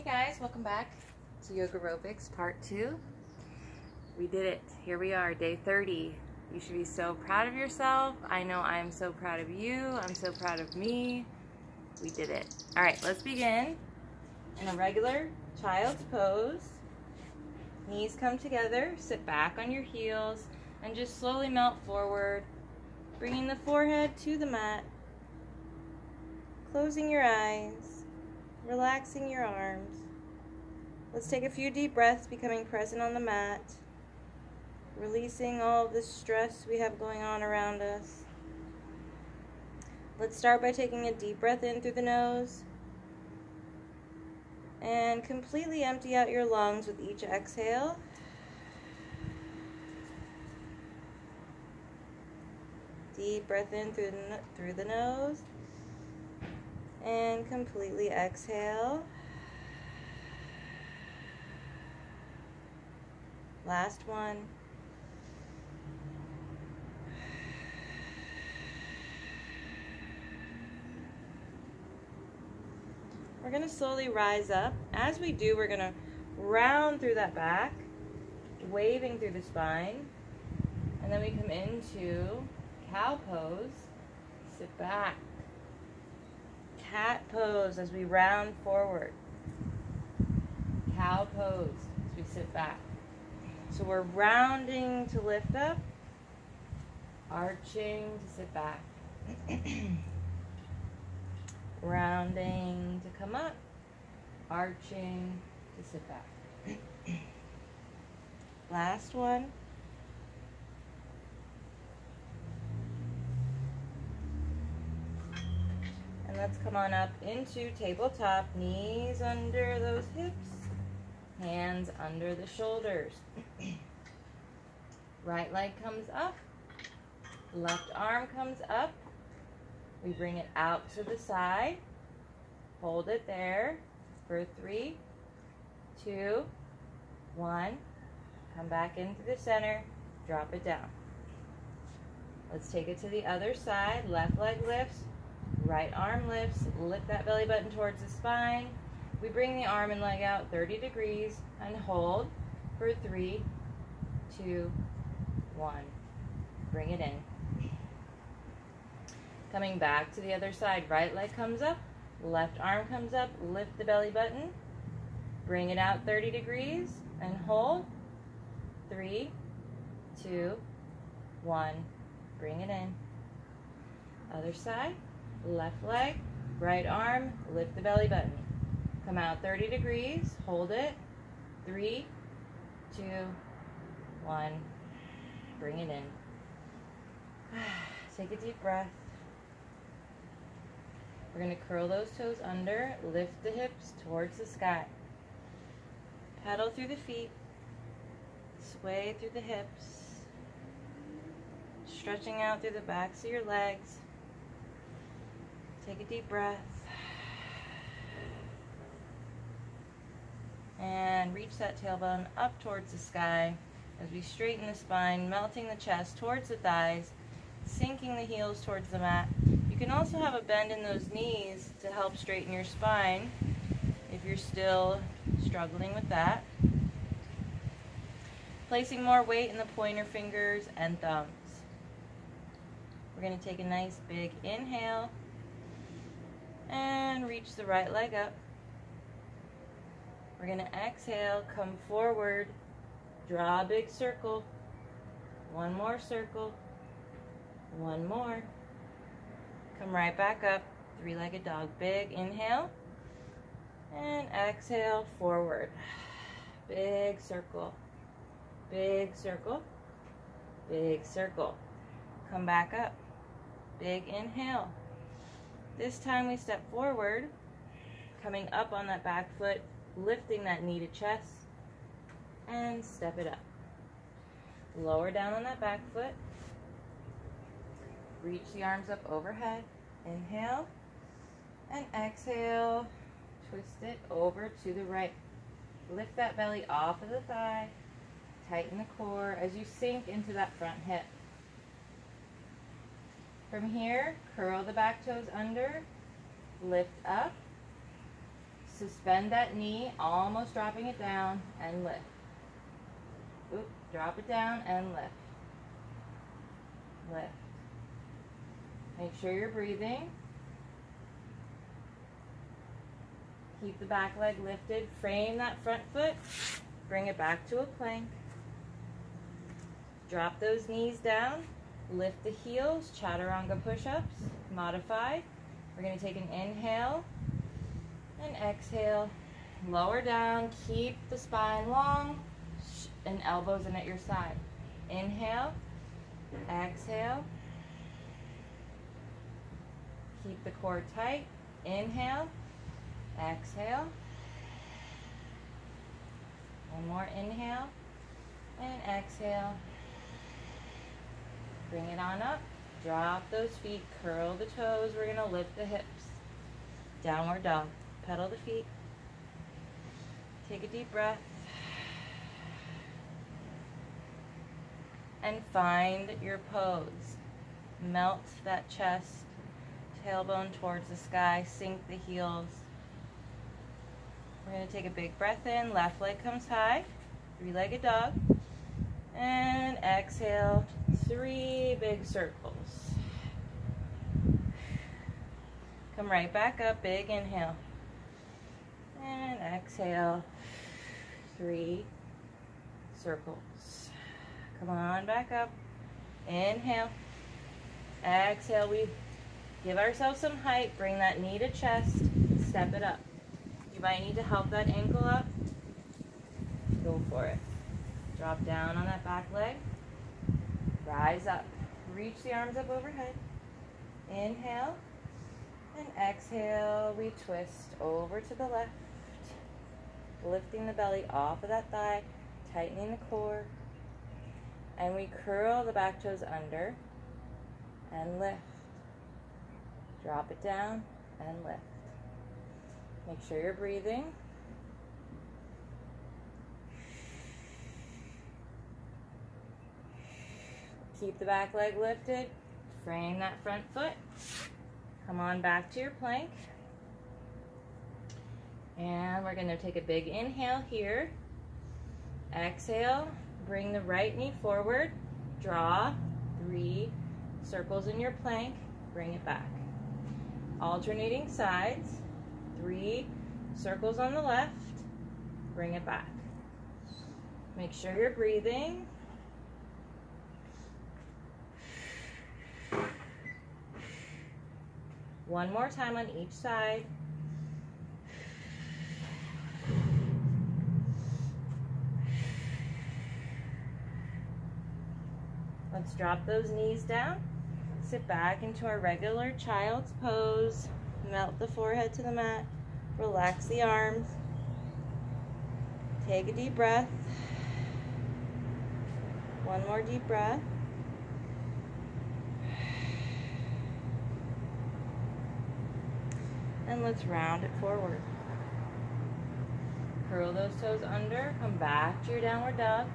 Hey guys, welcome back to Yogarobix Part 2. We did it. Here we are, day 30. You should be so proud of yourself. I know I'm so proud of you. I'm so proud of me. We did it. All right, let's begin in a regular child's pose. Knees come together, sit back on your heels, and just slowly melt forward, bringing the forehead to the mat, closing your eyes, relaxing your arms. Let's take a few deep breaths, becoming present on the mat, releasing all of the stress we have going on around us. Let's start by taking a deep breath in through the nose and completely empty out your lungs with each exhale. Deep breath in through the nose and completely exhale. Last one. We're going to slowly rise up. As we do, we're going to round through that back, waving through the spine, and then we come into cow pose. Sit back. Cat pose as we round forward. Cow pose as we sit back. So we're rounding to lift up, arching to sit back. Rounding to come up, arching to sit back. Last one. And let's come on up into tabletop, knees under those hips, hands under the shoulders. Right leg comes up, left arm comes up. We bring it out to the side, hold it there for 3, 2, 1. Come back into the center, drop it down. Let's take it to the other side. Left leg lifts, right arm lifts, lift that belly button towards the spine. We bring the arm and leg out 30 degrees and hold for 3, 2, 1. Bring it in. Coming back to the other side, right leg comes up, left arm comes up, lift the belly button, bring it out 30 degrees and hold. 3, 2, 1. Bring it in. Other side, left leg, right arm, lift the belly button. Come out 30 degrees, hold it. 3, 2, 1. Bring it in. Take a deep breath. We're going to curl those toes under, lift the hips towards the sky. Pedal through the feet, sway through the hips, stretching out through the backs of your legs. Take a deep breath. And reach that tailbone up towards the sky as we straighten the spine, melting the chest towards the thighs, sinking the heels towards the mat. You can also have a bend in those knees to help straighten your spine if you're still struggling with that. Placing more weight in the pointer fingers and thumbs. We're going to take a nice big inhale and reach the right leg up. We're going to exhale, come forward, draw a big circle. One more circle. One more. Come right back up, three-legged dog. Big inhale and exhale forward. Big circle, big circle, big circle. Come back up, big inhale. This time we step forward, coming up on that back foot, lifting that knee to chest, and step it up. Lower down on that back foot. Reach the arms up overhead. Inhale and exhale. Twist it over to the right. Lift that belly off of the thigh. Tighten the core as you sink into that front hip. From here, curl the back toes under. Lift up. suspend that knee, almost dropping it down, and lift. Oop, drop it down and lift. Lift. Make sure you're breathing. Keep the back leg lifted. Frame that front foot. Bring it back to a plank. Drop those knees down. Lift the heels. Chaturanga push-ups. Modified. We're going to take an inhale and exhale. Lower down. Keep the spine long and elbows in at your side. Inhale. Exhale. Keep the core tight. Inhale. Exhale. One more inhale and exhale. Bring it on up. Drop those feet. Curl the toes. We're going to lift the hips. Downward dog. Pedal the feet. Take a deep breath. And find your pose. Melt that chest. Tailbone towards the sky. Sink the heels. We're going to take a big breath in. Left leg comes high. Three-legged dog. And exhale. 3 big circles. Come right back up. Big inhale. And exhale. 3 circles. Come on back up. Inhale. Exhale. We give ourselves some height. Bring that knee to chest. Step it up. You might need to help that ankle up. Go for it. Drop down on that back leg. Rise up. Reach the arms up overhead. Inhale. And exhale. We twist over to the left. Lifting the belly off of that thigh. Tightening the core. And we curl the back toes under. And lift. Drop it down and lift. Make sure you're breathing. Keep the back leg lifted. Frame that front foot. Come on back to your plank. And we're going to take a big inhale here. Exhale. Bring the right knee forward. Draw 3 circles in your plank. Bring it back. Alternating sides. 3 circles on the left. Bring it back. Make sure you're breathing. One more time on each side. Let's drop those knees down. Sit back into our regular child's pose. Melt the forehead to the mat. Relax the arms. Take a deep breath. One more deep breath. And let's round it forward. Curl those toes under. Come back to your downward dog.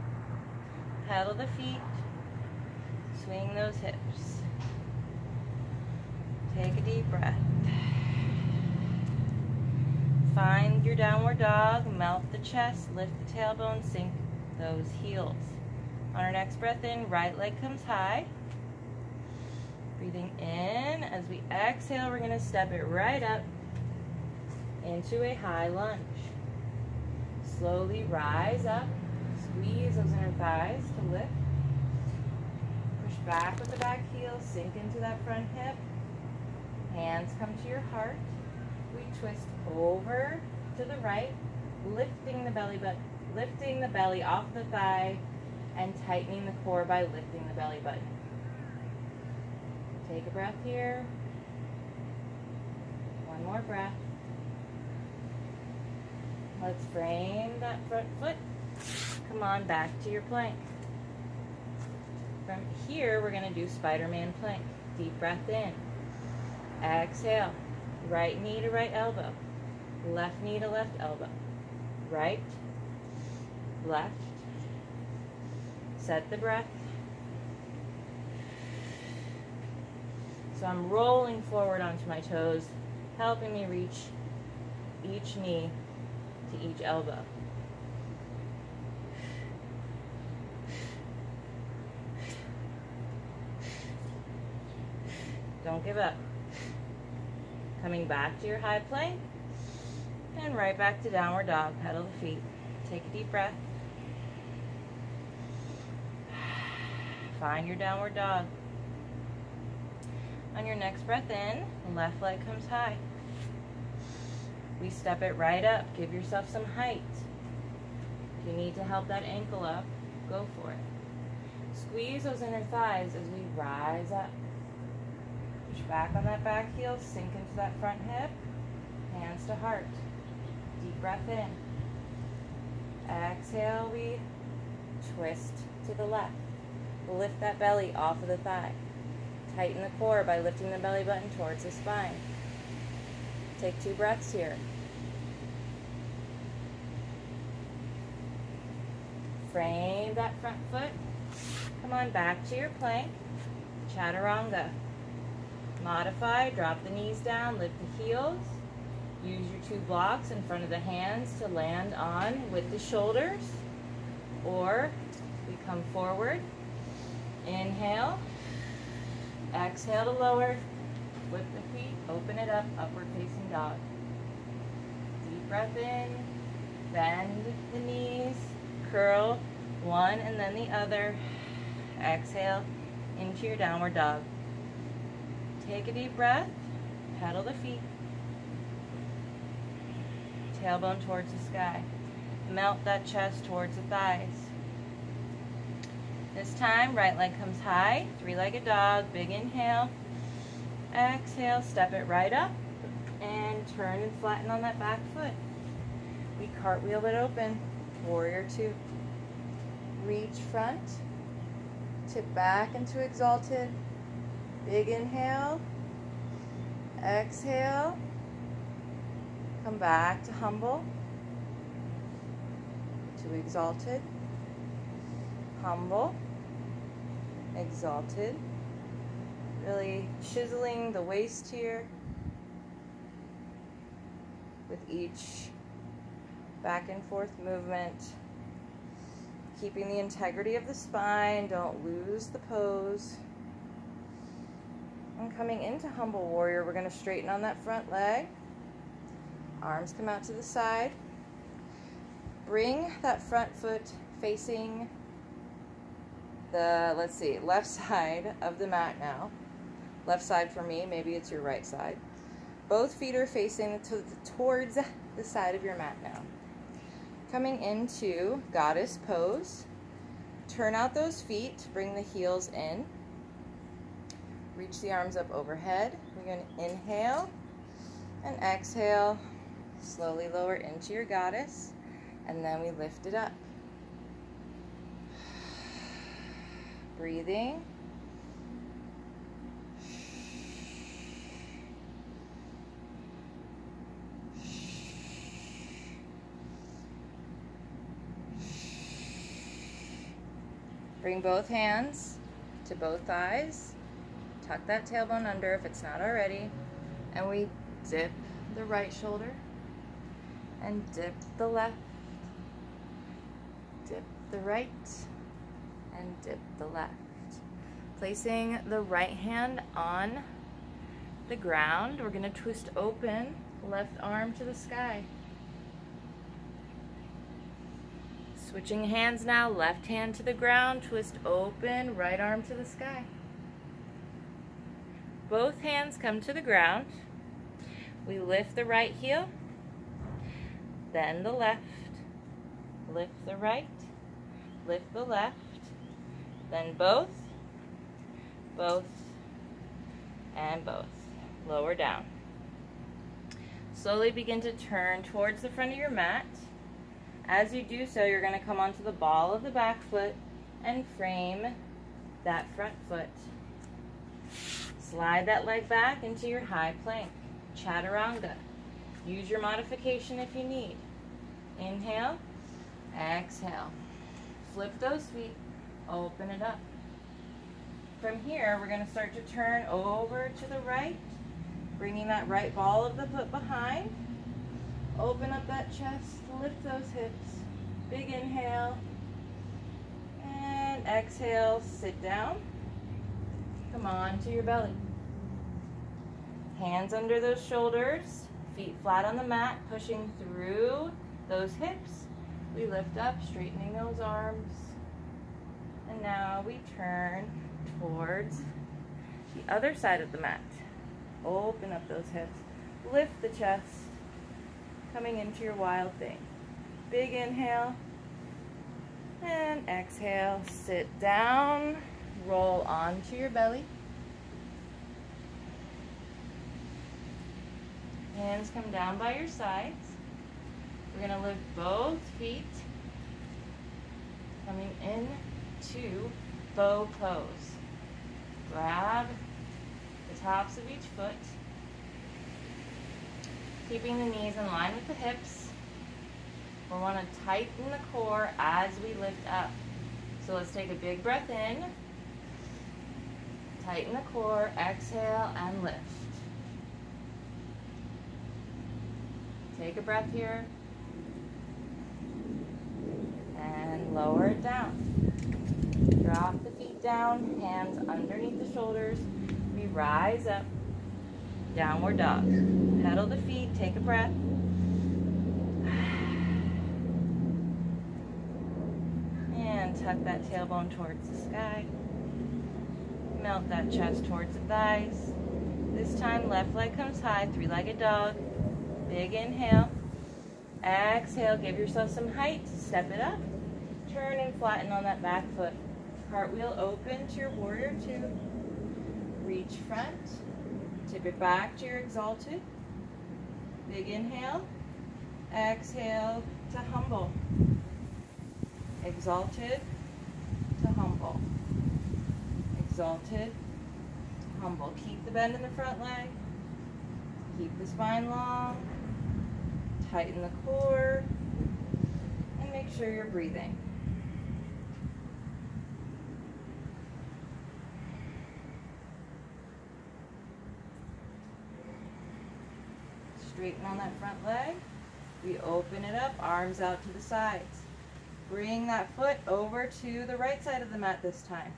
Pedal the feet. Swing those hips. Take a deep breath. Find your downward dog. Melt the chest. Lift the tailbone. Sink those heels. On our next breath in, right leg comes high. Breathing in. As we exhale, we're going to step it right up into a high lunge. Slowly rise up. Squeeze those inner thighs to lift. Push back with the back heel. Sink into that front hip. Hands come to your heart. We twist over to the right, lifting the belly button, lifting the belly off the thigh, and tightening the core by lifting the belly button. Take a breath here. One more breath. Let's frame that front foot. Come on back to your plank. From here, we're going to do Spider-Man plank. Deep breath in. Exhale. Right knee to right elbow. Left knee to left elbow. Right. Left. Set the breath. So I'm rolling forward onto my toes, helping me reach each knee to each elbow. Don't give up. Coming back to your high plank and right back to downward dog. Pedal the feet. Take a deep breath. Find your downward dog. On your next breath in, the left leg comes high. We step it right up. Give yourself some height. If you need to help that ankle up, go for it. Squeeze those inner thighs as we rise up. Push back on that back heel, sink into that front hip, hands to heart. Deep breath in. Exhale, we twist to the left. Lift that belly off of the thigh. Tighten the core by lifting the belly button towards the spine. Take 2 breaths here. Frame that front foot. Come on back to your plank. Chaturanga. Modify, drop the knees down, lift the heels. Use your 2 blocks in front of the hands to land on with the shoulders. Or we come forward. Inhale. Exhale to lower. Flip the feet, open it up, upward facing dog. Deep breath in. Bend the knees. Curl one and then the other. Exhale into your downward dog. Take a deep breath. Pedal the feet. Tailbone towards the sky. Melt that chest towards the thighs. This time, right leg comes high. 3-legged dog. Big inhale. Exhale. Step it right up. And turn and flatten on that back foot. We cartwheel it open. Warrior 2. Reach front. Tip back into exalted. Big inhale. Exhale. Come back to humble. To exalted. Humble. Exalted. Really chiseling the waist here with each back and forth movement. Keeping the integrity of the spine. Don't lose the pose. And coming into humble warrior, we're going to straighten on that front leg. Arms come out to the side. Bring that front foot facing the, left side of the mat now. Left side for me, maybe it's your right side. Both feet are facing towards the side of your mat now. Coming into goddess pose. Turn out those feet, bring the heels in. Reach the arms up overhead. We're going to inhale and exhale. Slowly lower into your goddess, and then we lift it up. Breathing. Bring both hands to both thighs. Tuck that tailbone under if it's not already. And we dip the right shoulder. And dip the left. Dip the right. And dip the left. Placing the right hand on the ground, we're going to twist open, left arm to the sky. Switching hands now, left hand to the ground, twist open, right arm to the sky. Both hands come to the ground. We lift the right heel, then the left. Lift the right, lift the left, then both, and both. Lower down. Slowly begin to turn towards the front of your mat. As you do so, you're going to come onto the ball of the back foot and frame that front foot. Slide that leg back into your high plank. Chaturanga. Use your modification if you need. Inhale, exhale. Flip those feet, open it up. From here, we're going to start to turn over to the right, bringing that right ball of the foot behind, Open up that chest, lift those hips. Big inhale. And exhale, sit down. Come on to your belly. Hands under those shoulders, feet flat on the mat, pushing through those hips. We lift up, straightening those arms. And now we turn towards the other side of the mat. Open up those hips. Lift the chest, coming into your wild thing. Big inhale. And exhale, sit down. Roll onto your belly. Hands come down by your sides. We're going to lift both feet, coming into bow pose. Grab the tops of each foot, keeping the knees in line with the hips. We want to tighten the core as we lift up. So let's take a big breath in, tighten the core, exhale, and lift. Take a breath here, and lower it down. Drop the feet down, hands underneath the shoulders. We rise up, downward dog. Pedal the feet, take a breath. And tuck that tailbone towards the sky. Melt that chest towards the thighs. This time, left leg comes high, three-legged dog. Big inhale. Exhale, give yourself some height. Step it up. Turn and flatten on that back foot. Cartwheel open to your warrior two. Reach front. Tip it back to your exalted. Big inhale. Exhale to humble. Exalted to humble. Exalted, humble. Keep the bend in the front leg. Keep the spine long. Tighten the core. And make sure you're breathing. Straighten on that front leg. We open it up, arms out to the sides. Bring that foot over to the right side of the mat this time.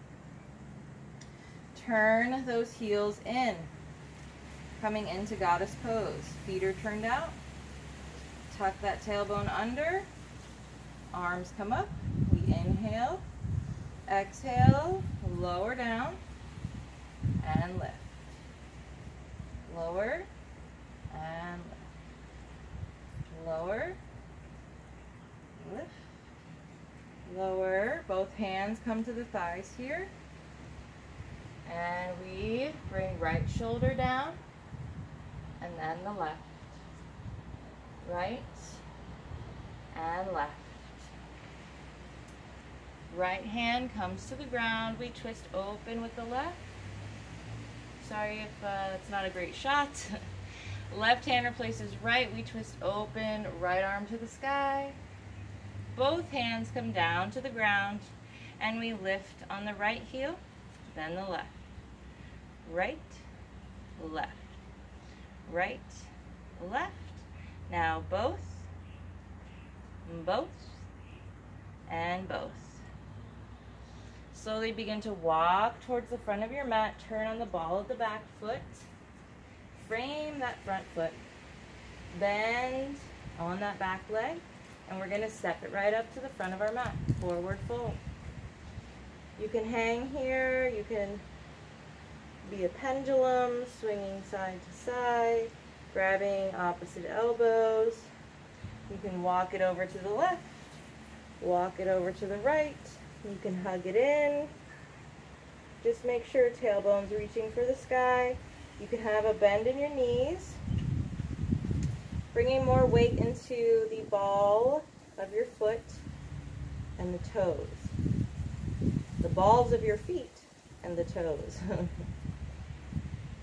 Turn those heels in. Coming into goddess pose. Feet are turned out. Tuck that tailbone under. Arms come up. We inhale. Exhale. Lower down. And lift. Lower. And lift. Lower. Lift. Lower. Both hands come to the thighs here. And we bring right shoulder down. And then the left. Right. And left. Right hand comes to the ground. We twist open with the left. Sorry if it's not a great shot. Left hand replaces right. We twist open. Right arm to the sky. Both hands come down to the ground. And we lift on the right heel. Then the left. Right. Left. Right. Left. Now both. Both. And both. Slowly begin to walk towards the front of your mat. Turn on the ball of the back foot. Frame that front foot. Bend on that back leg. And we're going to step it right up to the front of our mat. Forward fold. You can hang here. You can be a pendulum, swinging side to side, grabbing opposite elbows. You can walk it over to the left. Walk it over to the right. You can hug it in. Just make sure tailbone's reaching for the sky. You can have a bend in your knees. Bringing more weight into the ball of your foot and the toes. The balls of your feet and the toes.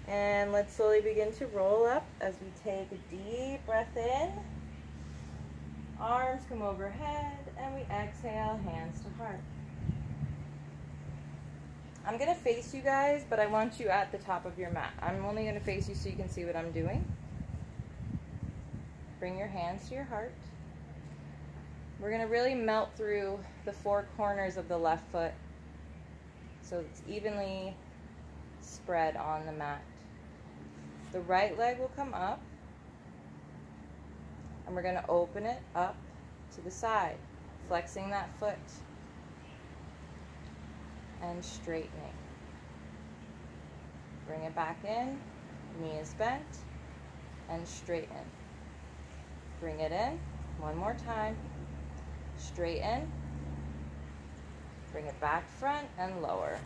And let's slowly begin to roll up as we take a deep breath in. Arms come overhead and we exhale, hands to heart. I'm going to face you guys, but I want you at the top of your mat. I'm only going to face you so you can see what I'm doing. bring your hands to your heart. We're going to really melt through the four corners of the left foot so it's evenly spread on the mat. The right leg will come up, and we're going to open it up to the side, flexing that foot and straightening. Bring it back in, knee is bent, and straighten. Bring it in, one more time, straighten, bring it back front and lower,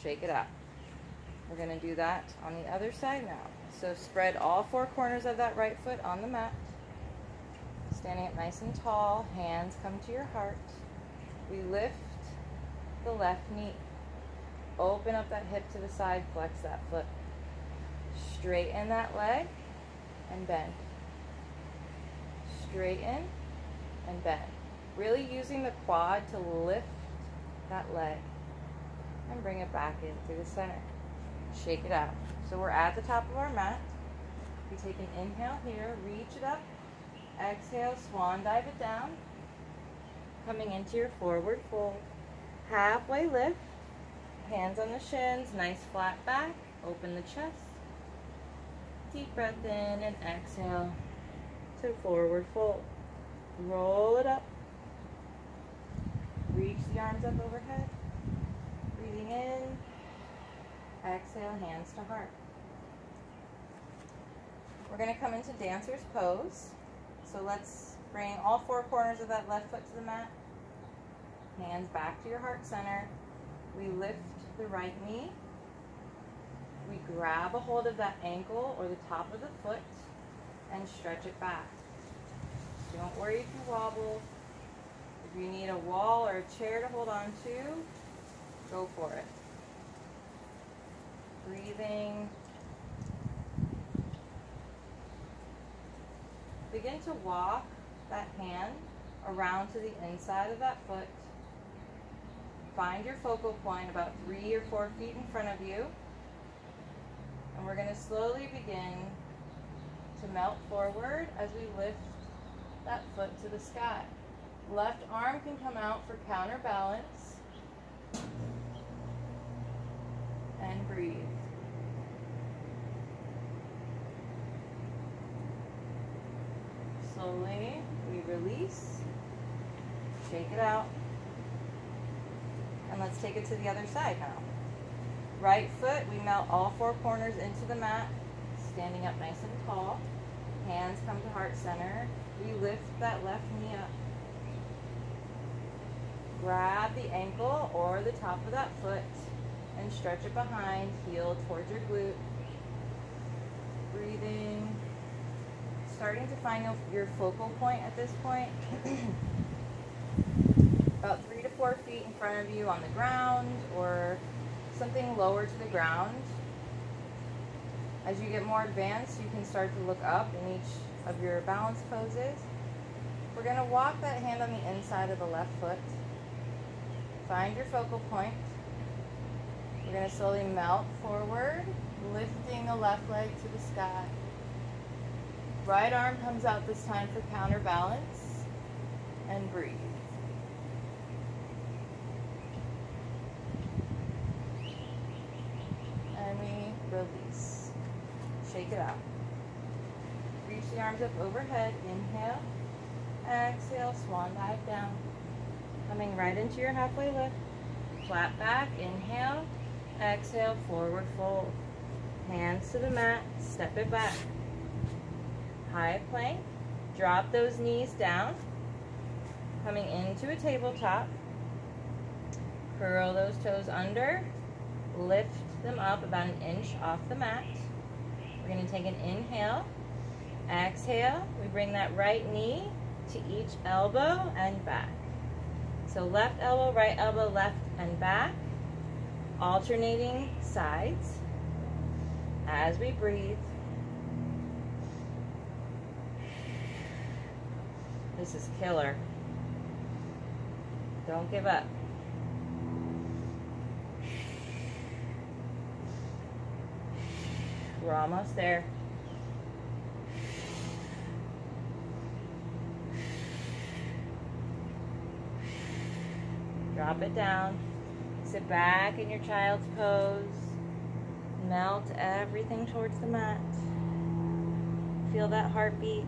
shake it out. We're going to do that on the other side now. So spread all four corners of that right foot on the mat, standing up nice and tall, hands come to your heart. We lift the left knee, open up that hip to the side, flex that foot, straighten that leg and bend, straighten and bend. Really using the quad to lift that leg and bring it back in through the center. Shake it out. So we're at the top of our mat. We take an inhale here, reach it up, exhale, swan dive it down, coming into your forward fold. Halfway lift, hands on the shins, nice flat back, open the chest. Deep breath in and exhale to forward fold. Roll it up. Reach the arms up overhead. Breathing in. Exhale, hands to heart. We're going to come into dancer's pose. So let's bring all four corners of that left foot to the mat. Hands back to your heart center. We lift the right knee. We grab a hold of that ankle or the top of the foot and stretch it back. Don't worry if you wobble. If you need a wall or a chair to hold on to, go for it. Breathing. Begin to walk that hand around to the inside of that foot. Find your focal point about 3 or 4 feet in front of you. And we're going to slowly begin to melt forward as we lift that foot to the sky. Left arm can come out for counterbalance. And breathe. Slowly, we release. Shake it out. And let's take it to the other side now. Right foot, we melt all four corners into the mat, standing up nice and tall. Hands come to heart center. We lift that left knee up. Grab the ankle or the top of that foot and stretch it behind, heel towards your glute. Breathing. Starting to find your focal point at this point. About 3 to 4 feet in front of you on the ground or something lower to the ground. As you get more advanced, you can start to look up in each of your balance poses. We're going to walk that hand on the inside of the left foot. Find your focal point. We're going to slowly melt forward, lifting the left leg to the sky. Right arm comes out this time for counterbalance, and breathe. And we release. Shake it out. Reach the arms up overhead. Inhale. Exhale, swan dive down. Coming right into your halfway lift. Flat back. Inhale. Exhale, forward fold. Hands to the mat. Step it back. High plank. Drop those knees down. Coming into a tabletop. Curl those toes under. Lift them up about 1 inch off the mat. We're going to take an inhale. Exhale. We bring that right knee to each elbow and back. So left elbow, right elbow, left and back. Alternating sides as we breathe. This is killer. Don't give up. We're almost there. Drop it down. Sit back in your child's pose. Melt everything towards the mat. Feel that heartbeat.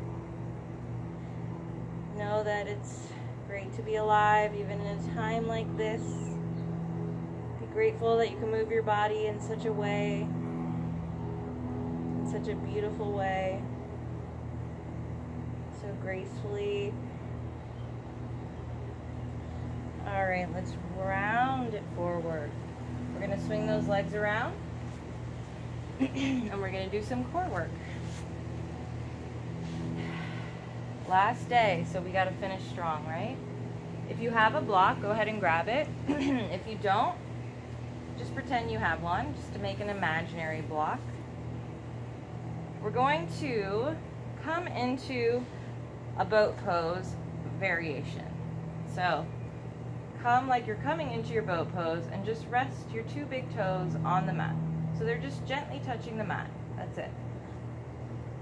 Know that it's great to be alive even in a time like this. Be grateful that you can move your body in such a way, in such a beautiful way, so gracefully. All right, let's round it forward. We're going to swing those legs around and we're going to do some core work. Last day, so we got to finish strong, right? If you have a block, go ahead and grab it. If you don't, just pretend you have one, just to make an imaginary block. We're going to come into a boat pose variation. So come like you're coming into your boat pose and just rest your two big toes on the mat. So they're just gently touching the mat. That's it.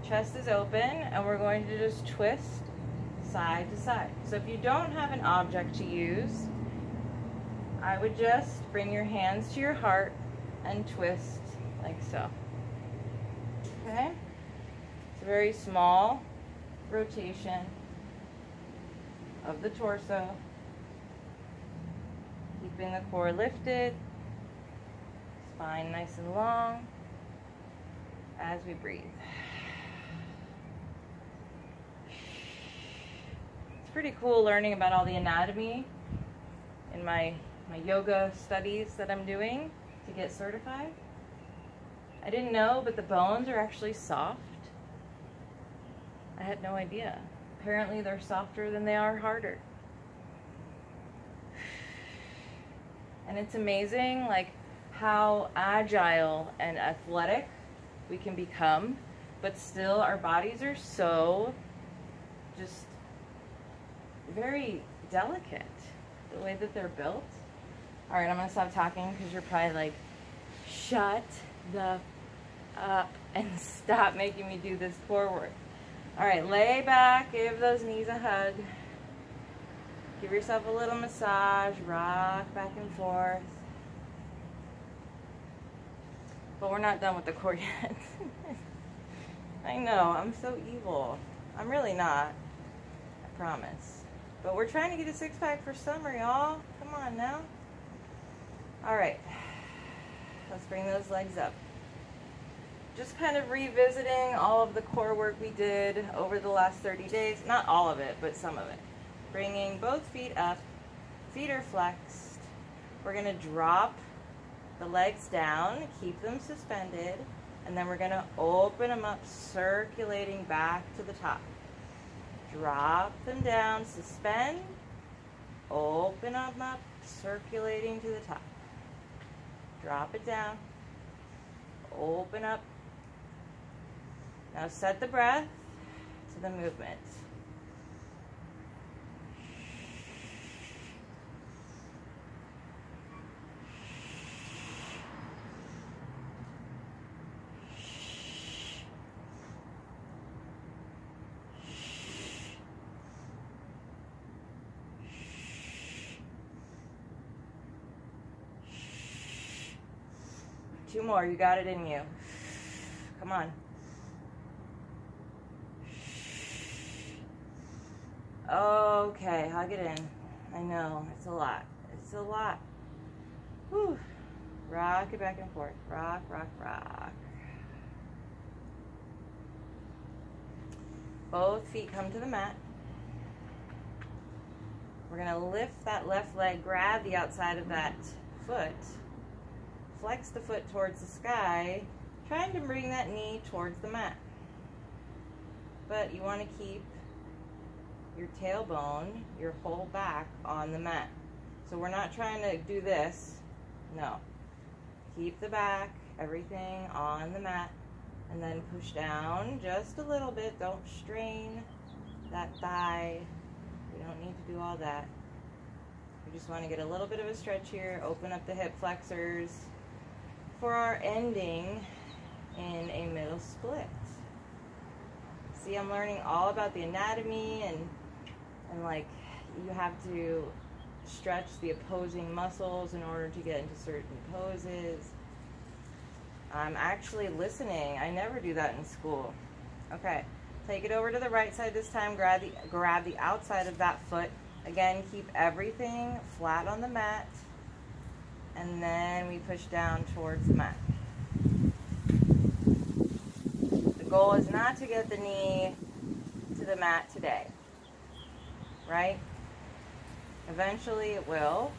Chest is open and we're going to just twist side to side. So if you don't have an object to use, I would just bring your hands to your heart and twist like so. Okay? It's a very small rotation of the torso. Keeping the core lifted, spine nice and long as we breathe. It's pretty cool learning about all the anatomy in my yoga studies that I'm doing to get certified. I didn't know, but the bones are actually soft. I had no idea. Apparently they're softer than they are harder. And it's amazing like how agile and athletic we can become, but still our bodies are so just very delicate, the way that they're built. All right, I'm gonna stop talking because you're probably like, shut the up and stop making me do this core work. All right, lay back, give those knees a hug. Give yourself a little massage, rock back and forth. But we're not done with the core yet. I know, I'm so evil. I'm really not, I promise. But we're trying to get a six-pack for summer, y'all. Come on now. All right, let's bring those legs up. Just kind of revisiting all of the core work we did over the last 30 days. Not all of it, but some of it. Bringing both feet up, feet are flexed. We're gonna drop the legs down, keep them suspended, and then we're gonna open them up, circulating back to the top. Drop them down, suspend, open them up, circulating to the top. Drop it down, open up. Now set the breath to the movement. Two more, you got it in you. Come on. Okay, hug it in. I know, it's a lot. It's a lot. Whew. Rock it back and forth. Rock, rock, rock. Both feet come to the mat. We're gonna lift that left leg, grab the outside of that foot. Flex the foot towards the sky, trying to bring that knee towards the mat. But you want to keep your tailbone, your whole back on the mat. So we're not trying to do this. No. Keep the back, everything on the mat, and then push down just a little bit. Don't strain that thigh. We don't need to do all that. We just want to get a little bit of a stretch here. Open up the hip flexors for our ending in a middle split. See, I'm learning all about the anatomy and like you have to stretch the opposing muscles in order to get into certain poses. I'm actually listening. I never do that in school. Okay, take it over to the right side this time. Grab the outside of that foot. Again, keep everything flat on the mat. And then we push down towards the mat. The goal is not to get the knee to the mat today, right? Eventually it will,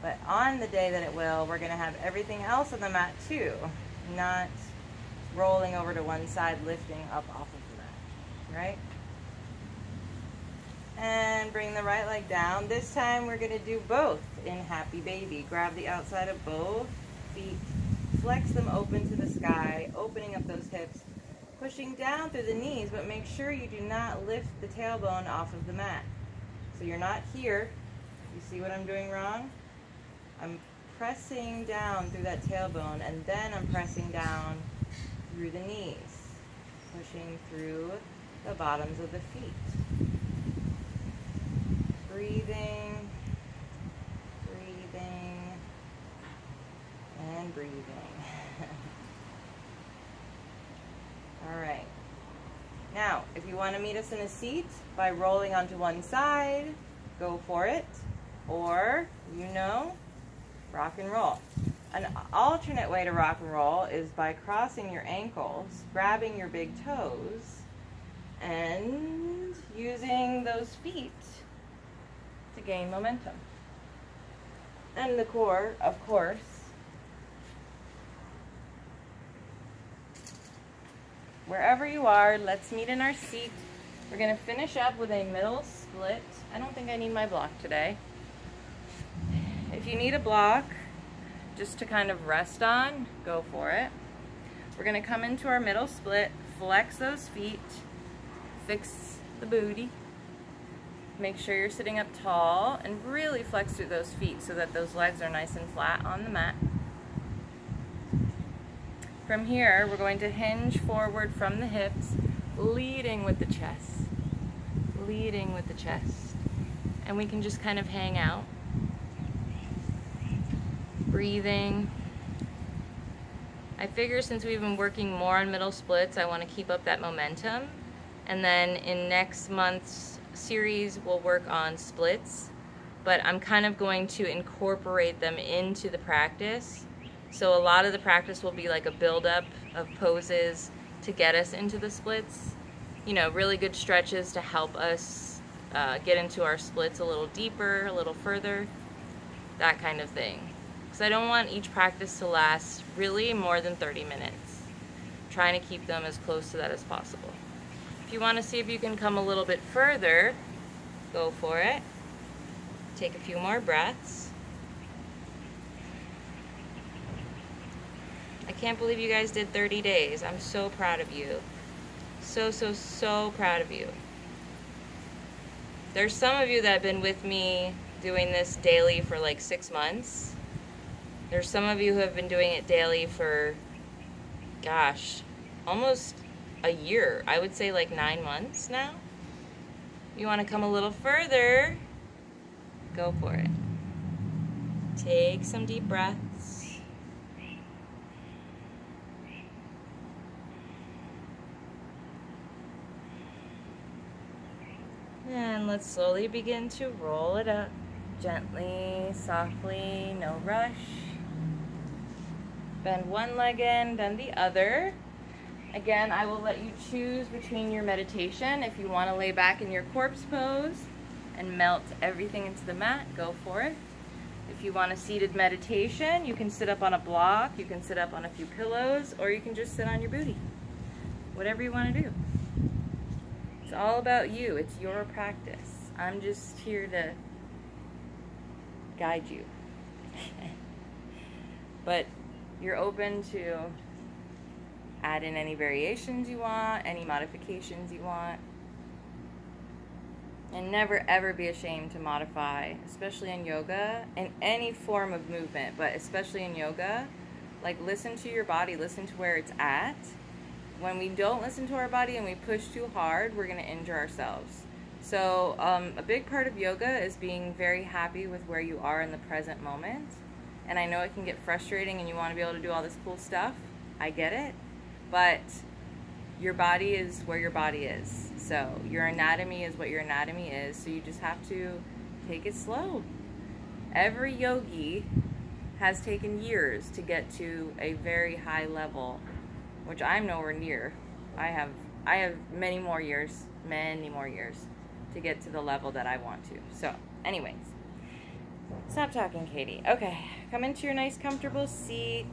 but on the day that it will, we're going to have everything else on the mat too, not rolling over to one side, lifting up off of the mat, right? And bring the right leg down. This time we're going to do both in Happy Baby. Grab the outside of both feet, flex them open to the sky, opening up those hips, pushing down through the knees, but make sure you do not lift the tailbone off of the mat. So you're not here. You see what I'm doing wrong? I'm pressing down through that tailbone, and then I'm pressing down through the knees, pushing through the bottoms of the feet. Breathing, breathing, and breathing. All right. Now, if you want to meet us in a seat by rolling onto one side, go for it. Or, rock and roll. An alternate way to rock and roll is by crossing your ankles, grabbing your big toes, and using those feet to gain momentum. And the core, of course, wherever you are, let's meet in our seat. We're going to finish up with a middle split. I don't think I need my block today. If you need a block just to kind of rest on, go for it. We're going to come into our middle split, flex those feet, fix the booty. Make sure you're sitting up tall and really flex through those feet so that those legs are nice and flat on the mat. From here, we're going to hinge forward from the hips, leading with the chest. Leading with the chest. And we can just kind of hang out. Breathing. I figure since we've been working more on middle splits, I want to keep up that momentum. And then in next month's series we'll work on splits, but I'm kind of going to incorporate them into the practice. So a lot of the practice will be like a build-up of poses to get us into the splits. Really good stretches to help us get into our splits a little deeper, a little further, that kind of thing. Because I don't want each practice to last really more than 30 minutes. I'm trying to keep them as close to that as possible. If you want to see if you can come a little bit further, go for it. Take a few more breaths. I can't believe you guys did 30 days. I'm so proud of you. So proud of you. There's some of you that have been with me doing this daily for like 6 months. There's some of you who have been doing it daily for, gosh, almost a year. I would say like 9 months now. You want to come a little further, go for it. Take some deep breaths. And let's slowly begin to roll it up. Gently, softly, no rush. Bend one leg in, then the other. Again, I will let you choose between your meditation. If you want to lay back in your corpse pose and melt everything into the mat, go for it. If you want a seated meditation, you can sit up on a block, you can sit up on a few pillows, or you can just sit on your booty. Whatever you want to do. It's all about you. It's your practice. I'm just here to guide you. But you're open to add in any variations you want, any modifications you want. And never ever be ashamed to modify, especially in yoga, in any form of movement, but especially in yoga. Like, listen to your body, listen to where it's at. When we don't listen to our body and we push too hard, we're going to injure ourselves. So a big part of yoga is being very happy with where you are in the present moment. And I know it can get frustrating and you want to be able to do all this cool stuff. I get it. But your body is where your body is. So your anatomy is what your anatomy is. So you just have to take it slow. Every yogi has taken years to get to a very high level, which I'm nowhere near. I have many more years to get to the level that I want to. So anyways, stop talking, Katie. Okay, come into your nice comfortable seat,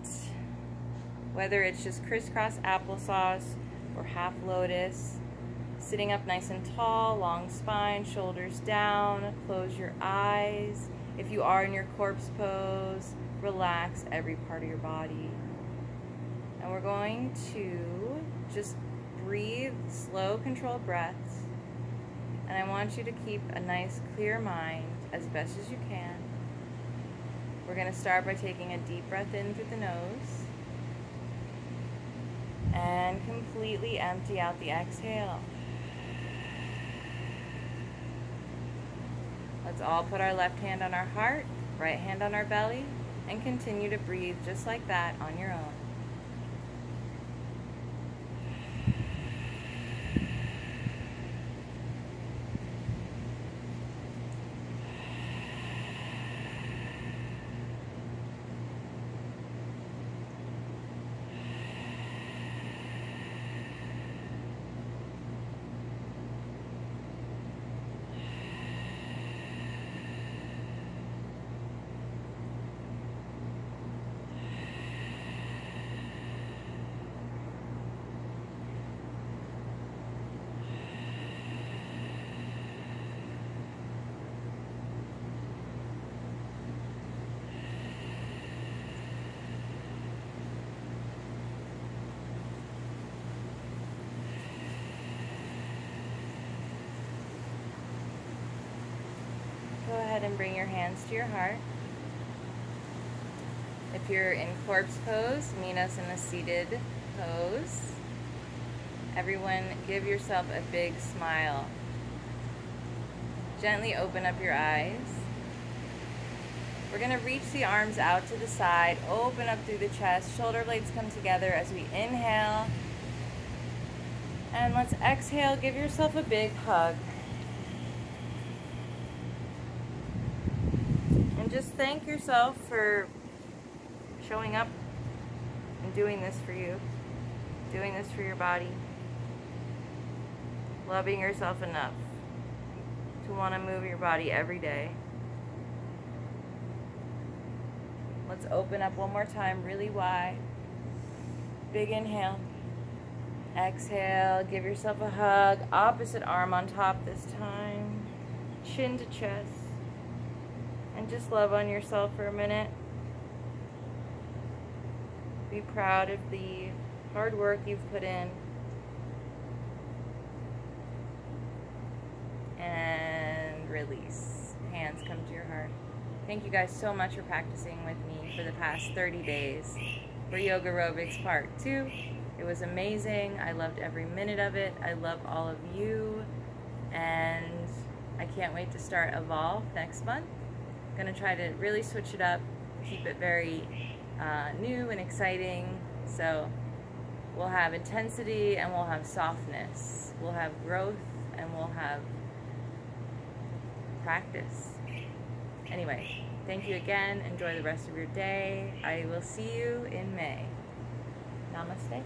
whether it's just crisscross applesauce or half lotus. Sitting up nice and tall, long spine, shoulders down, close your eyes. If you are in your corpse pose, relax every part of your body. And we're going to just breathe slow, controlled breaths. And I want you to keep a nice, clear mind as best as you can. We're going to start by taking a deep breath in through the nose and completely empty out the exhale. Let's all put our left hand on our heart, right hand on our belly, and continue to breathe just like that on your own. Go ahead and bring your hands to your heart. If you're in corpse pose, meet us in a seated pose. Everyone, give yourself a big smile. Gently open up your eyes. We're going to reach the arms out to the side, open up through the chest, shoulder blades come together as we inhale. And let's exhale, give yourself a big hug. And just thank yourself for showing up and doing this for you, doing this for your body, loving yourself enough to want to move your body every day. Let's open up one more time, really wide. Big inhale. Exhale, give yourself a hug. Opposite arm on top this time. Chin to chest. And just love on yourself for a minute. Be proud of the hard work you've put in. And release. Hands come to your heart. Thank you guys so much for practicing with me for the past 30 days for Yogarobix Part 2. It was amazing. I loved every minute of it. I love all of you. And I can't wait to start Evolve next month. I'm going to try to really switch it up, keep it very new and exciting. So we'll have intensity and we'll have softness. We'll have growth and we'll have practice. Anyway, thank you again. Enjoy the rest of your day. I will see you in May. Namaste.